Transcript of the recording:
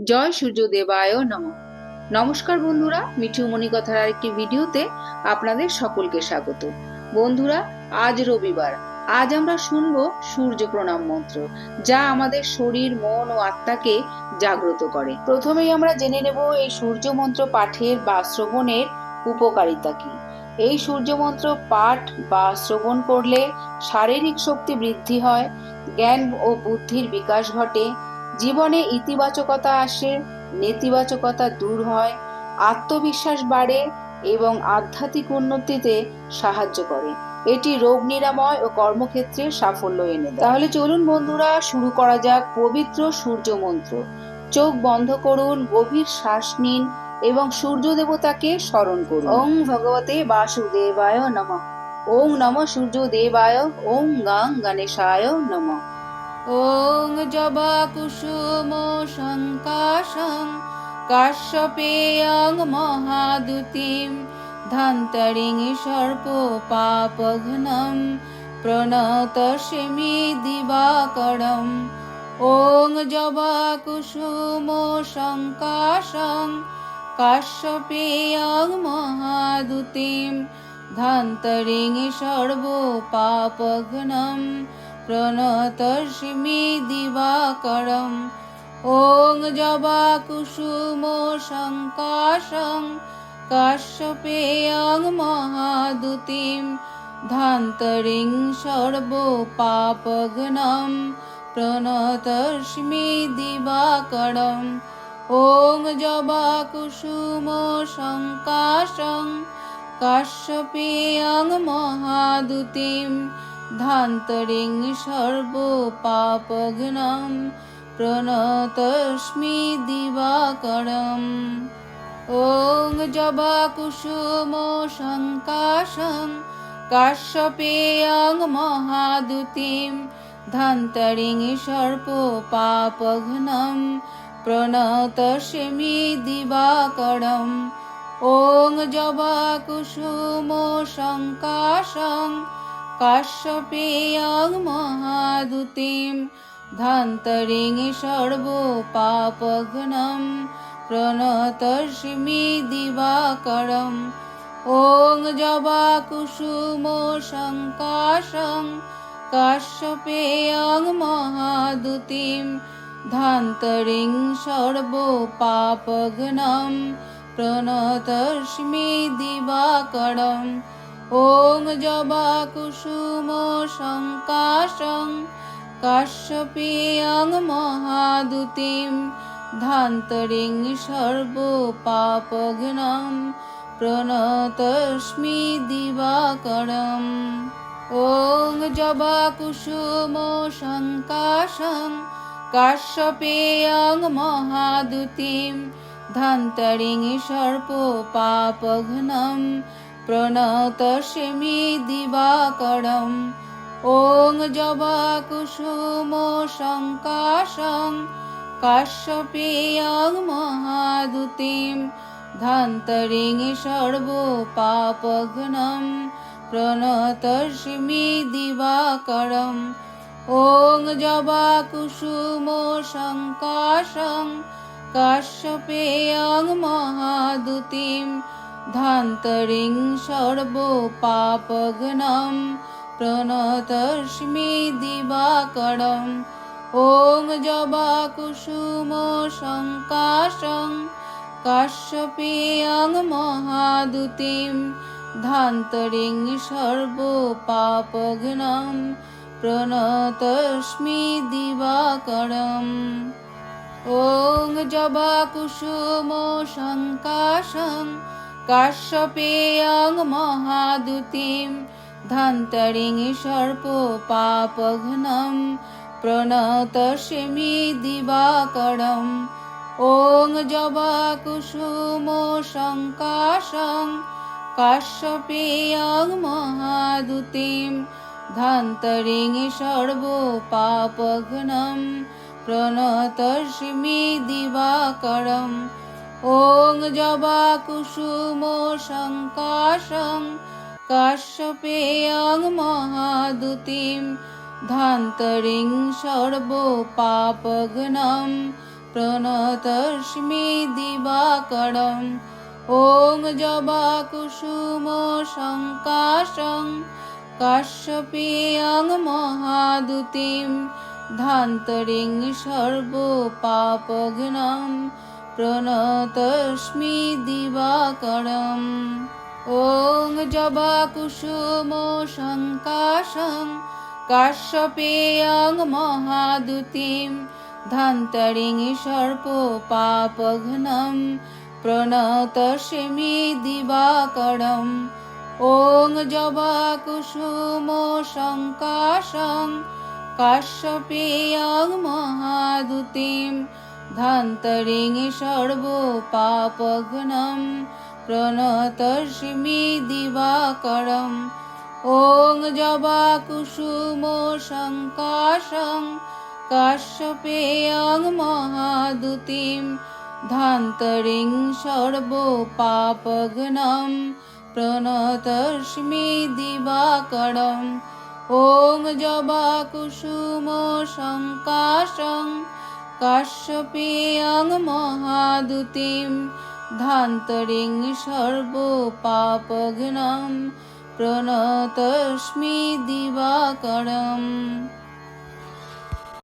জয় সূর্যদেবায় নমঃ। নমস্কার বন্ধুরা, মিঠুমণি কথার আরেকটি ভিডিওতে আপনাদের সকলকে স্বাগত। বন্ধুরা, আজ রবিবার। আজ আমরা শুনবো সূর্য প্রণাম মন্ত্র, যা আমাদের শরীর, মন ও আত্মাকে জাগ্রত করে। প্রথমেই আমরা জেনে নেব এই সূর্য মন্ত্র পাঠের বা শ্রবণের উপকারিতা কি। এই সূর্য মন্ত্র পাঠ বা শ্রবণ করলে শারীরিক শক্তি বৃদ্ধি হয়, জ্ঞান ও বুদ্ধির বিকাশ ঘটে, জীবনে ইতিবাচকতা আসে, নেতিবাচকতা দূর হয়, আত্মবিশ্বাস বাড়ে এবং আধ্যাত্মিক উন্নতিতে সাহায্য করে। এটি রোগ নিরাময় ও কর্মক্ষেত্রে সাফল্য এনে দেয়। তাহলে চলুন বন্ধুরা, শুরু করা যাক পবিত্র সূর্য মন্ত্র। চোখ বন্ধ করুন, গভীর শ্বাস নিন এবং সূর্য দেবতাকে স্মরণ করুন। ওং ভগবতে বাসুদেবায় নমঃ। ওং নমঃ সূর্য দেবায়। ওং গাং গণেশায় নমঃ। ॐ जबाकुसुमोऽशङ्काशं काश्यपेयं महादुतिं धन्तरिं सर्पोपापघ्नं प्रणतोष्मि दिवाकरम्। ॐ जबाकुसुमोऽशङ्काशं काश्यपेयं महादुतिं धन्तरिं सर्वपापघ्नं प्रणतोष्मि दिवाकरम्। ॐ जबाकुसुमोऽशङ्काशं काश्यपेयं महादुतिं धान्तरिं सर्वपापघ्नं प्रणतोष्मि दिवाकरम्। ॐ जबाकुसुमोऽशङ्काशं काश्यपेयं महादुतिं धान्तरिं सर्वपापघ्नं प्रणतोष्मि दिवाकरम्। ॐ जबाकुसुमोऽशङ्काशं काश्यपेयं महादुतिं धान्तरिं सर्वपापघ्नं प्रणतोष्मि दिवाकरम्। ॐ जबाकुसुमोऽशङ्काशं काश्यपेयं महादुतिं धान्तरिं सर्वपापघ्नं प्रणतोष्मि दिवाकरम्। ॐ जबाकुसुमोऽशङ्काशं काश्यपेयं महादुतिं धान्तरिं सर्वपापघ्नं प्रणतोष्मि दिवाकरम्। ॐ जबाकुसुमोऽशङ्काशं काश्यपेयं महादुतिं धान्तरिं सर्वपापघ्नं प्रणतोष्मि दिवाकरम्। ॐ जबाकुसुमोऽशङ्काशं काश्यपेयं महादुतिं धान्तरिं सर्वपापघ्नं प्रणतोष्मि दिवाकरम्। ॐ जबाकुसुमोऽशङ्काशं काश्यपेयं महादुतिं धान्तरिं सर्वपापघ्नं प्रणतोष्मि दिवाकरम्। ॐ जबाकुसुमोऽशङ्काशं काश्यपेयं महादुतिं धान्तरिं सर्वपापघ्नं प्रणतोष्मि दिवाकरम्। ॐ जबाकुसुमोऽशङ्काशं काश्यपेयं महादुतिं धान्तरिं सर्वपापघ्नं प्रणतोष्मि दिवाकरम्। ॐ जबाकुसुमोऽशङ्काशं काश्यपेयं महादुतिं धान्तरिं सर्वपापघ्नं प्रणतोष्मि दिवाकरम्। ॐ जबाकुसुमोऽशङ्काशं काश्यपेयं महादुतिं धान्तरिं सर्वपापघ्नं प्रणतोष्मि दिवाकरम्। ॐ जबाकुसुमोऽशङ्काशं काश्यपेयं महादुतिं धान्तरिं सर्वपापघ्नं प्रणतोऽस्मि दिवाकरम् ॐ जबाकुसुमसङ्काशं काश्यपेयं महादुतिं धान्तरिं सर्वपापघ्नं प्रणतोऽस्मि दिवाकरम् ॐ जबाकुसुमसङ्काशं काश्यपेयं महादुतिं धान्तरिं सर्वपापघ्नं प्रणतोऽस्मि दिवाकरम् ॐ जबाकुसुमसङ्काशं काश्यपेयं महादुतिं धान्तरिं सर्वपापघ्नं प्रणतोऽस्मि दिवाकरम् ॐ जबाकुसुमसङ्काशं काश्यपेयं महादुतिं धान्तरिं सर्वपापघ्नं प्रणतोऽस्मि दिवाकरम् ॐ जबाकुसुमसङ्काशं काश्यपेयं महादुतिं धान्तरिं सर्वपापघ्नं प्रणतोऽस्मि दिवाकरम्।